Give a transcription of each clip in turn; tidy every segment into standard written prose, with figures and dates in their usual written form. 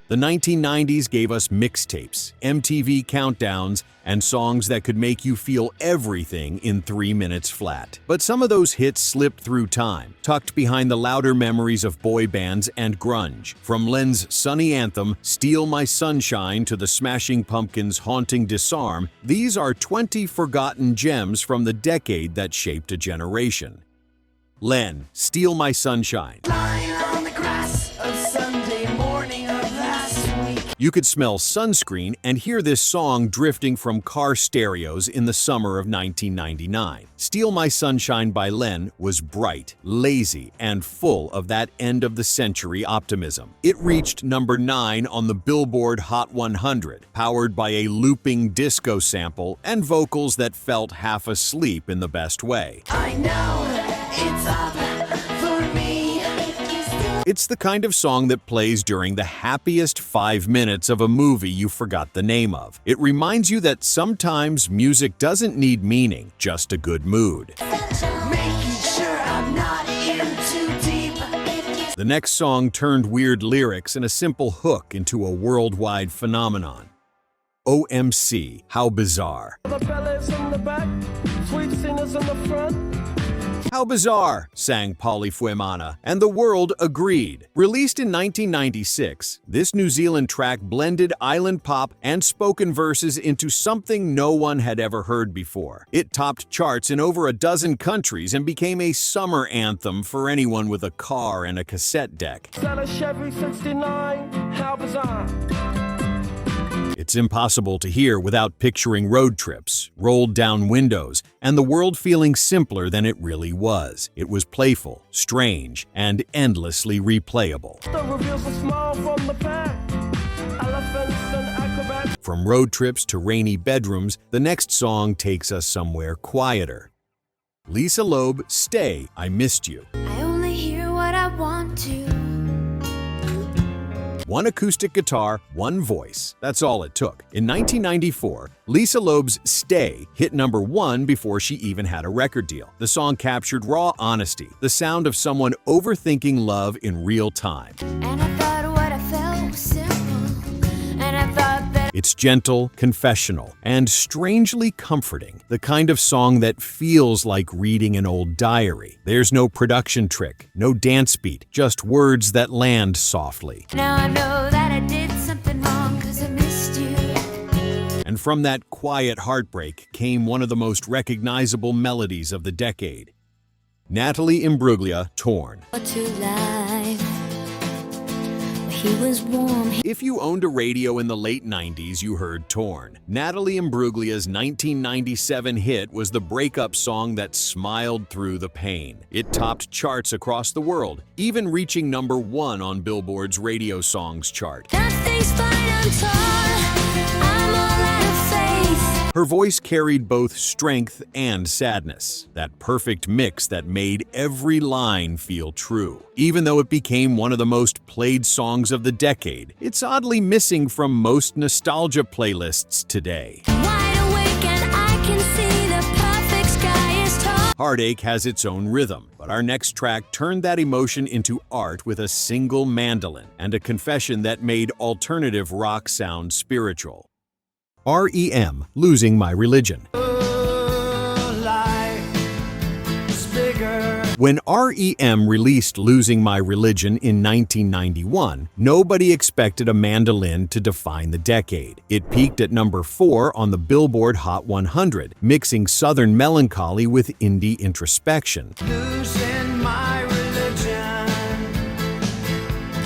The 1990s gave us mixtapes, MTV countdowns, and songs that could make you feel everything in 3 minutes flat. But some of those hits slipped through time, tucked behind the louder memories of boy bands and grunge. From Len's sunny anthem, Steal My Sunshine, to the Smashing Pumpkins' haunting Disarm, these are 20 forgotten gems from the decade that shaped a generation. Len, Steal My Sunshine. Lying on the grass of Sunday morning of last week. You could smell sunscreen and hear this song drifting from car stereos in the summer of 1999. Steal My Sunshine by Len was bright, lazy, and full of that end-of-the-century optimism. It reached number 9 on the Billboard Hot 100, powered by a looping disco sample and vocals that felt half asleep in the best way. I know it's up for me. It's the kind of song that plays during the happiest 5 minutes of a movie you forgot the name of. It reminds you that sometimes music doesn't need meaning, just a good mood. Making sure I'm not in too deep. The next song turned weird lyrics and a simple hook into a worldwide phenomenon. OMC, How Bizarre. The fellas in the back, sweet singers in the front. How bizarre, sang Polly Fuemana, and the world agreed. Released in 1996, this New Zealand track blended island pop and spoken verses into something no one had ever heard before. It topped charts in over a dozen countries and became a summer anthem for anyone with a car and a cassette deck. Sell a Chevy 69, how bizarre. It's impossible to hear without picturing road trips, rolled down windows, and the world feeling simpler than it really was. It was playful, strange, and endlessly replayable. The reveals a smile from the pack. Elephants and acrobats. From road trips to rainy bedrooms, the next song takes us somewhere quieter. Lisa Loeb, Stay, I Missed You. I only hear what I want to. One acoustic guitar, one voice. That's all it took. In 1994, Lisa Loeb's Stay hit number 1 before she even had a record deal. The song captured raw honesty, the sound of someone overthinking love in real time. And I thought what I felt was simple. And I thought that It's gentle, confessional, and strangely comforting. The kind of song that feels like reading an old diary. There's no production trick, no dance beat, just words that land softly. now I know that I did something wrong 'cause I missed you. And from that quiet heartbreak came one of the most recognizable melodies of the decade. Natalie Imbruglia, Torn. To life. He was warm. If you owned a radio in the late 90s, you heard Torn. Natalie Imbruglia's 1997 hit was the breakup song that smiled through the pain. It topped charts across the world, even reaching number 1 on Billboard's Radio Songs chart. Nothing's fine, I'm torn. I'm all out of faith. Her voice carried both strength and sadness, that perfect mix that made every line feel true. Even though it became one of the most played songs of the decade, it's oddly missing from most nostalgia playlists today. Wide awake and I can see the perfect sky is tall. Heartache has its own rhythm, but our next track turned that emotion into art with a single mandolin and a confession that made alternative rock sound spiritual. R.E.M, Losing My Religion. When R.E.M released Losing My Religion in 1991, nobody expected a mandolin to define the decade. It peaked at number 4 on the Billboard Hot 100, mixing southern melancholy with indie introspection. Losing my religion.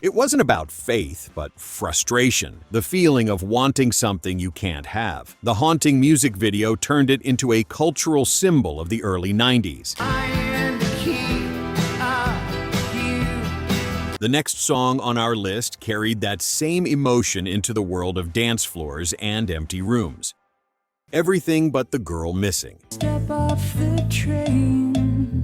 It wasn't about faith, but frustration, the feeling of wanting something you can't have. The haunting music video turned it into a cultural symbol of the early 90s. I am the key of you. The next song on our list carried that same emotion into the world of dance floors and empty rooms. Everything But the Girl Missing. Step off the train.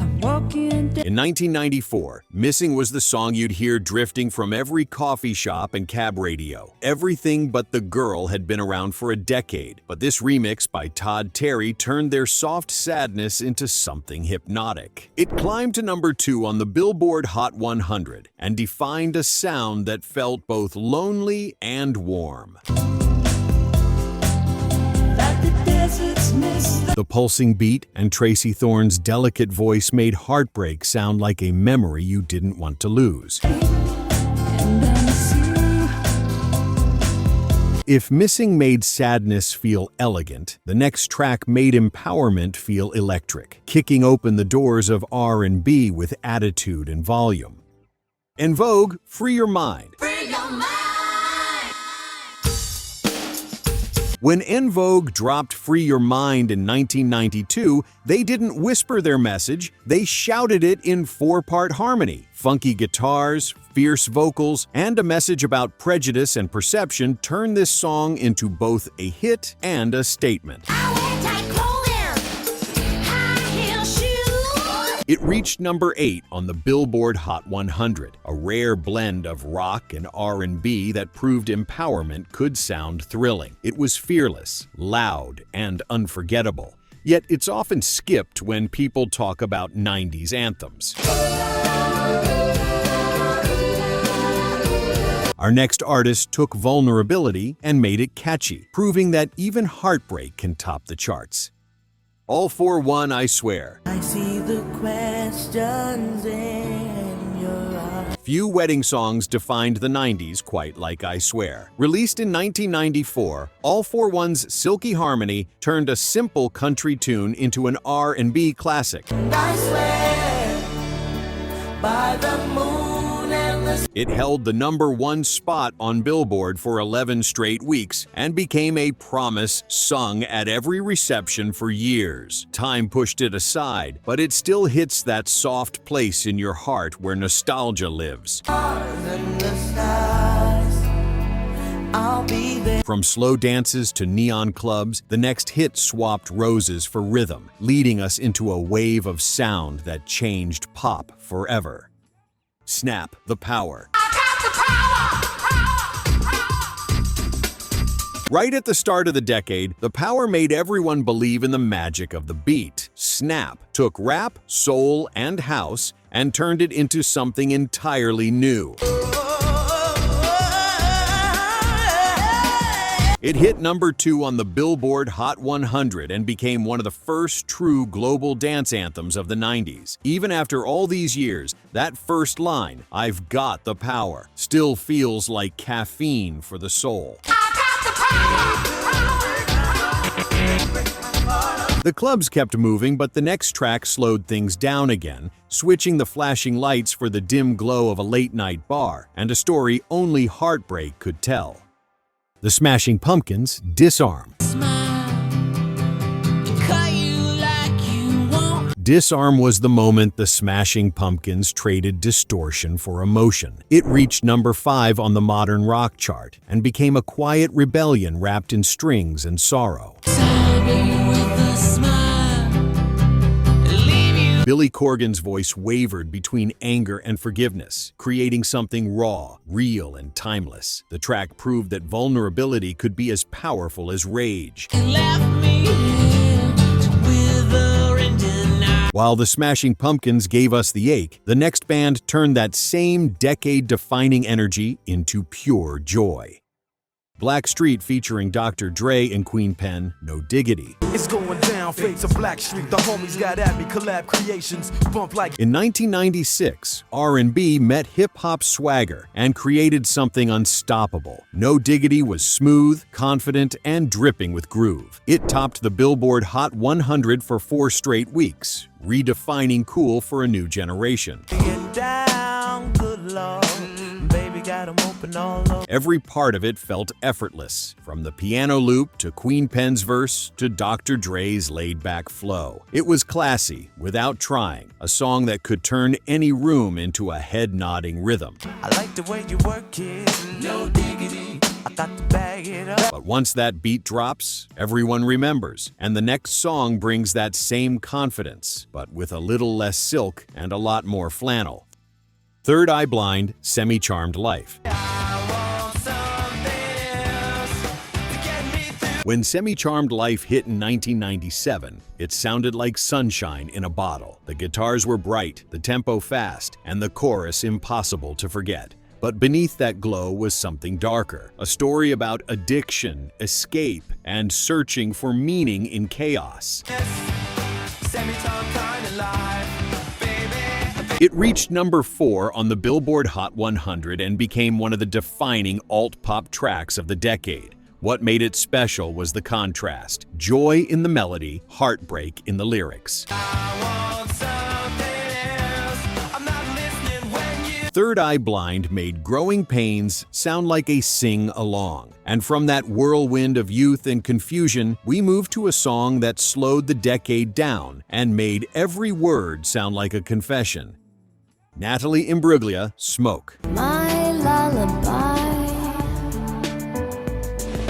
I'm walking down In 1994, Missing was the song you'd hear drifting from every coffee shop and cab radio. Everything But the Girl had been around for a decade, but this remix by Todd Terry turned their soft sadness into something hypnotic. It climbed to number 2 on the Billboard Hot 100 and defined a sound that felt both lonely and warm. The pulsing beat and Tracy Thorn's delicate voice made heartbreak sound like a memory you didn't want to lose. If Missing made sadness feel elegant, the next track made empowerment feel electric, kicking open the doors of R&B with attitude and volume. In Vogue, Free Your Mind. Free your mind. When En Vogue dropped Free Your Mind in 1992, they didn't whisper their message, they shouted it in 4-part harmony. Funky guitars, fierce vocals, and a message about prejudice and perception turned this song into both a hit and a statement. It reached number 8 on the Billboard Hot 100, a rare blend of rock and R&B that proved empowerment could sound thrilling. It was fearless, loud, and unforgettable. Yet it's often skipped when people talk about 90s anthems. Our next artist took vulnerability and made it catchy, proving that even heartbreak can top the charts. All for One, I Swear. I see the questions in your eyes. Few wedding songs defined the 90s quite like I Swear. Released in 1994, All for One's silky harmony turned a simple country tune into an R&B classic. I swear by the moon and the It held the number 1 spot on Billboard for 11 straight weeks and became a promise sung at every reception for years. Time pushed it aside, but it still hits that soft place in your heart where nostalgia lives. stars and the skies. I'll be there. From slow dances to neon clubs, the next hit swapped roses for rhythm, leading us into a wave of sound that changed pop forever. Snap the Power. Right at the start of the decade, The Power made everyone believe in the magic of the beat. Snap took rap, soul, and house and turned it into something entirely new. It hit number 2 on the Billboard Hot 100 and became one of the first true global dance anthems of the 90s. Even after all these years, that first line, "I've got the power," still feels like caffeine for the soul. The clubs kept moving, but the next track slowed things down again, switching the flashing lights for the dim glow of a late-night bar, and a story only heartbreak could tell. The Smashing Pumpkins' Disarm. Disarm was the moment the Smashing Pumpkins traded distortion for emotion. It reached number 5 on the modern rock chart and became a quiet rebellion wrapped in strings and sorrow. Billy Corgan's voice wavered between anger and forgiveness, creating something raw, real, and timeless. The track proved that vulnerability could be as powerful as rage. While the Smashing Pumpkins gave us the ache, the next band turned that same decade-defining energy into pure joy. Blackstreet featuring Dr. Dre and Queen Pen, No Diggity. It's going down, fade to Blackstreet. The homies got at me, collab creations, bump like. In 1996, R&B met hip-hop swagger and created something unstoppable. No Diggity was smooth, confident, and dripping with groove. It topped the Billboard Hot 100 for 4 straight weeks, redefining cool for a new generation. Get down, good Lord. Baby got 'em open all over. Every part of it felt effortless, from the piano loop to Queen Pen's verse to Dr. Dre's laid-back flow. It was classy, without trying, a song that could turn any room into a head-nodding rhythm. I like the way you work it. No diggity. I got the bag Shake it up. But once that beat drops, everyone remembers, and the next song brings that same confidence, but with a little less silk and a lot more flannel. Third Eye Blind, Semi-Charmed Life. When Semi-Charmed Life hit in 1997, it sounded like sunshine in a bottle. The guitars were bright, the tempo fast, and the chorus impossible to forget. But beneath that glow was something darker, a story about addiction, escape, and searching for meaning in chaos. It reached number 4 on the Billboard Hot 100 and became one of the defining alt-pop tracks of the decade. What made it special was the contrast: joy in the melody, heartbreak in the lyrics. Third Eye Blind made Growing Pains sound like a sing-along. And from that whirlwind of youth and confusion, we moved to a song that slowed the decade down and made every word sound like a confession. Natalie Imbruglia, Smoke. My lullaby.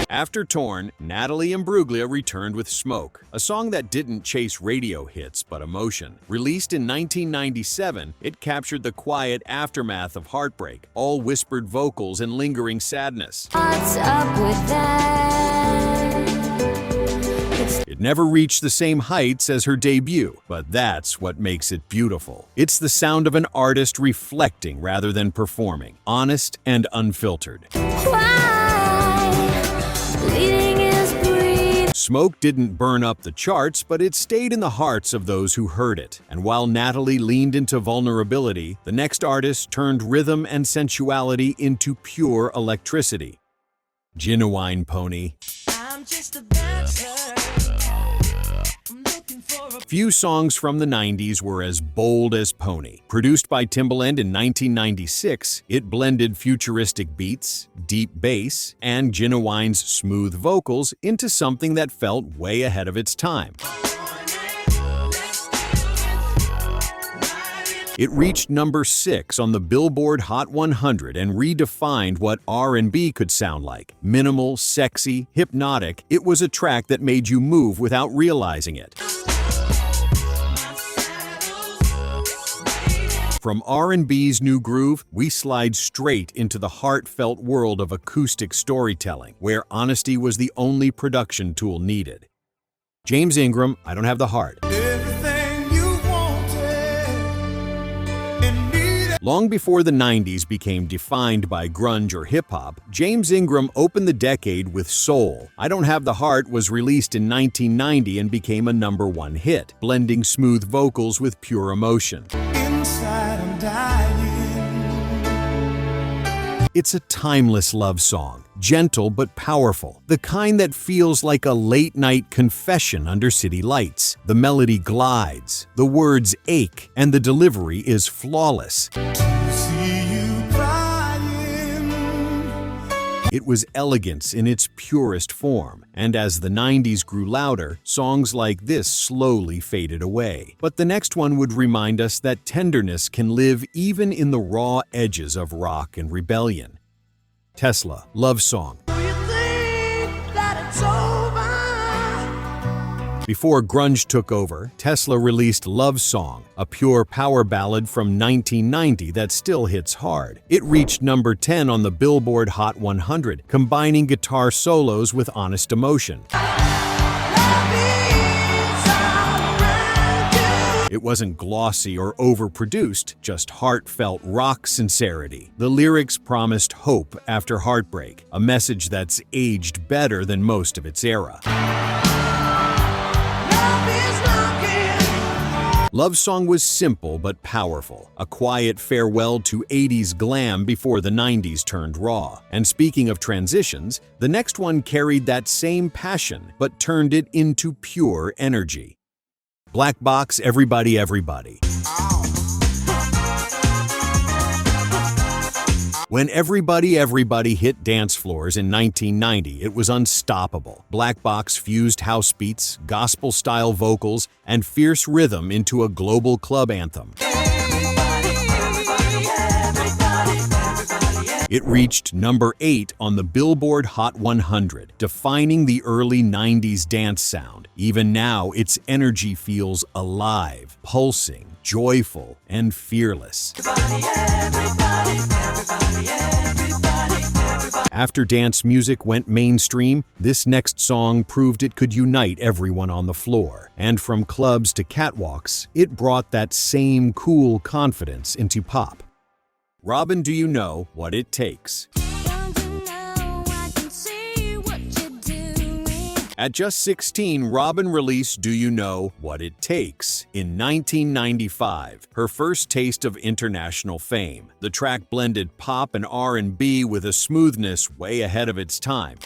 After Torn, Natalie Imbruglia returned with Smoke, a song that didn't chase radio hits but emotion. Released in 1997, it captured the quiet aftermath of heartbreak, all whispered vocals and lingering sadness. What's up with that? It never reached the same heights as her debut, but that's what makes it beautiful. It's the sound of an artist reflecting rather than performing, honest and unfiltered. Why? Bleeding is breathing. Smoke didn't burn up the charts, but it stayed in the hearts of those who heard it. And while Natalie leaned into vulnerability, the next artist turned rhythm and sensuality into pure electricity. Ginuwine Pony. I'm just a dancer. I'm looking for a Few songs from the 90s were as bold as Pony. Produced by Timbaland in 1996, it blended futuristic beats, deep bass, and Ginuwine's smooth vocals into something that felt way ahead of its time. It reached number 6 on the Billboard Hot 100 and redefined what R&B could sound like. Minimal, sexy, hypnotic, it was a track that made you move without realizing it. From R&B's new groove, we slide straight into the heartfelt world of acoustic storytelling, where honesty was the only production tool needed. James Ingram, I Don't Have the Heart. Long before the 90s became defined by grunge or hip-hop, James Ingram opened the decade with soul. I Don't Have the Heart was released in 1990 and became a #1 hit, blending smooth vocals with pure emotion. inside, I'm dying. It's a timeless love song, gentle but powerful, the kind that feels like a late-night confession under city lights. The melody glides, the words ache, and the delivery is flawless. See you crying. It was elegance in its purest form, and as the 90s grew louder, songs like this slowly faded away. But the next one would remind us that tenderness can live even in the raw edges of rock and rebellion. Tesla, Love Song. Do you think that it's over? Before grunge took over, Tesla released Love Song, a pure power ballad from 1990 that still hits hard. It reached number 10 on the Billboard Hot 100, combining guitar solos with honest emotion. It wasn't glossy or overproduced, just heartfelt rock sincerity. The lyrics promised hope after heartbreak, a message that's aged better than most of its era. Love Song was simple but powerful, a quiet farewell to 80s glam before the 90s turned raw. And speaking of transitions, the next one carried that same passion but turned it into pure energy. Black Box, Everybody Everybody. When Everybody Everybody hit dance floors in 1990, it was unstoppable. Black Box fused house beats, gospel-style vocals, and fierce rhythm into a global club anthem. Everybody, everybody, everybody, everybody, It reached number 8 on the Billboard Hot 100, defining the early 90s dance sound. Even now, its energy feels alive, pulsing, joyful, and fearless. After dance music went mainstream, this next song proved it could unite everyone on the floor. And from clubs to catwalks, it brought that same cool confidence into pop. Robyn, do you know what it takes? At just 16, Robyn released Do You Know What It Takes in 1995, her first taste of international fame. The track blended pop and R&B with a smoothness way ahead of its time.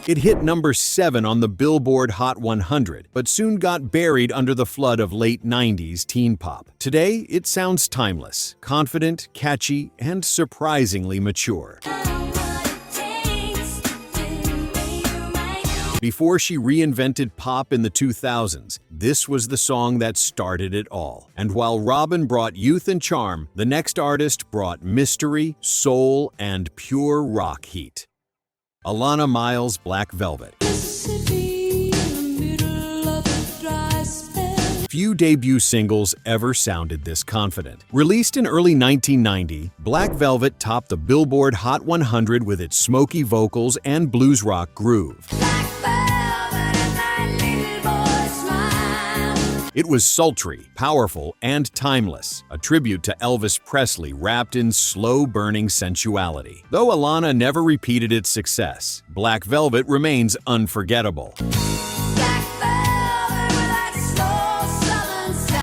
It hit number 7 on the Billboard Hot 100, but soon got buried under the flood of late 90s teen pop. Today, it sounds timeless, confident, catchy, and surprisingly mature. Before she reinvented pop in the 2000s, this was the song that started it all. And while Robyn brought youth and charm, the next artist brought mystery, soul, and pure rock heat. Alannah, Myles, Black Velvet. Few debut singles ever sounded this confident. Released in early 1990, Black Velvet topped the Billboard Hot 100 with its smoky vocals and blues rock groove. It was sultry, powerful, and timeless, a tribute to Elvis Presley wrapped in slow-burning sensuality. Though Alannah never repeated its success, Black Velvet remains unforgettable.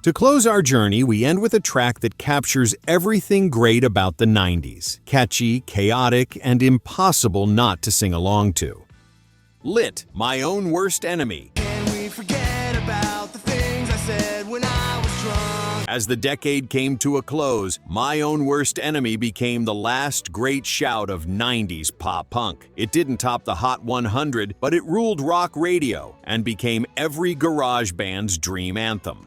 To close our journey, we end with a track that captures everything great about the 90s. Catchy, chaotic, and impossible not to sing along to. Lit, My Own Worst Enemy. As the decade came to a close, My Own Worst Enemy became the last great shout of 90s pop punk. It didn't top the Hot 100, but it ruled rock radio and became every garage band's dream anthem.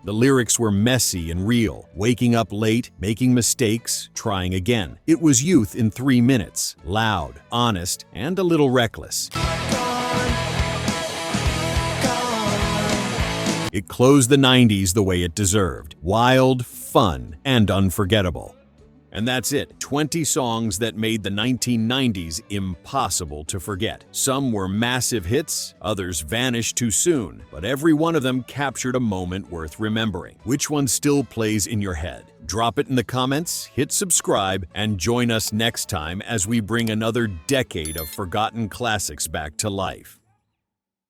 The lyrics were messy and real, waking up late, making mistakes, trying again. It was youth in 3 minutes, loud, honest, and a little reckless. It closed the 90s the way it deserved, wild, fun, and unforgettable. And that's it, 20 songs that made the 1990s impossible to forget. Some were massive hits, others vanished too soon, but every one of them captured a moment worth remembering. Which one still plays in your head? Drop it in the comments, hit subscribe, and join us next time as we bring another decade of forgotten classics back to life.